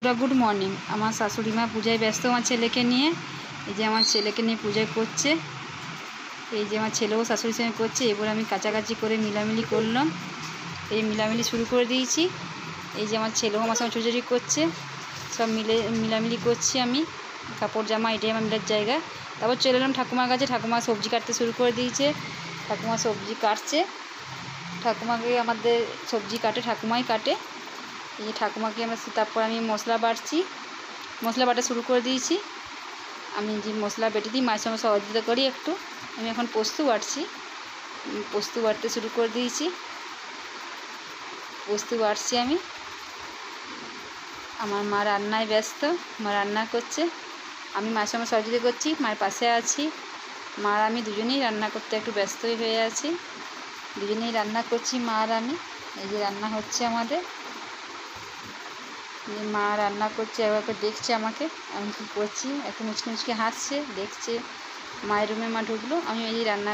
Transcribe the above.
Good morning. আমার শাশুড়ি মা পূজায় ব্যস্ত আমার ছেলেকে নিয়ে। এই যে আমার ছেলেকে নিয়ে পূজা করছে। এই যে আমার ছেলেও শাশুড়ির সঙ্গে করছে। এবার আমি কাছাকাছি করে মিলামিলি করলাম। এই মিলামিলি শুরু করে দিয়েছি। এই যে আমার ছেলেও আমার সঙ্গে ছোটাছুটি করছে। সব মিলামিলি করছি আমি। কাপড় জামা এটাই আমার মিলার জায়গা। তারপর চলে এলাম ঠাকুমার কাছে। ঠাকুমা সবজি কাটতে শুরু করে দিয়েছে। ঠাকুমা সবজি কাটছে। ঠাকুমাকে আমাদের সবজি কাটে, ঠাকুমাই কাটে। এই যে ঠাকুমাকে তারপর আমি মশলা বাটছি। মশলা বাটা শুরু করে দিয়েছি। আমি যে মশলা বেটে দিই মায়ের সঙ্গে সহযোগিতা করি একটু। আমি এখন পোস্ত বাটছি। পোস্ত বাটতে শুরু করে দিয়েছি। পোস্ত বাটছি আমি। আমার মা রান্নায় ব্যস্ত, মা রান্না করছে, আমি মায়ের সঙ্গে সহযোগিতা করছি, মায়ের পাশে আছি। মা আর আমি দুজনেই রান্না করতে একটু ব্যস্তই হয়ে আছি। দুজনেই রান্না করছি মা আর আমি। এই যে রান্না হচ্ছে আমাদের। মা রান্না করছে, একবার দেখছে আমাকে আমি কী করছি, একটু মুচকি মুচকি হাসছে, দেখছে। মায়ের রুমে মা ঢুকলো, আমি এই রান্না